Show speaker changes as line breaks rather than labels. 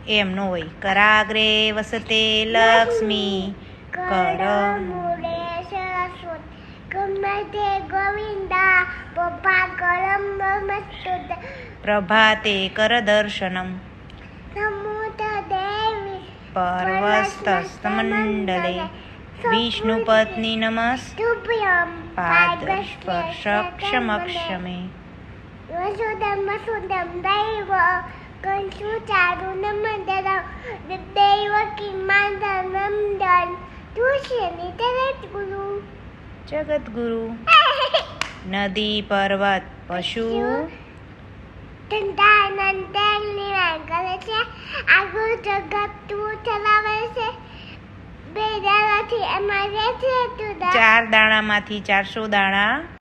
એમ નો હોય. કરાગ્રે વસતે લક્ષ્મી
કરમૂળે સરસ્વતી કમળે ગોવિંદા પપાકરમ નમસ્તુતે
પ્રભાતે કરદર્શનમ
સમૂત દેવી
પર્વસ્તસ્તમંડલે વિષ્ણુપત્ની નમસ્
તુભ્યં
પાદસ્પર્શક્ષમક્ષમે
વસુદમ વસુદમ દૈવ કંસુચારુનમંદરમ દૈવકી માંદનંદન તુષ્યની જગતગુરુ
જગતગુરુ નદી પર્વત પશુ
ધંધાનંદ નિર્માણ કરે છે. આખું જગત તું ચલાવે છે. બે દાડાથી એમાં રહે છે તું
4 દાણામાંથી 400 દાણા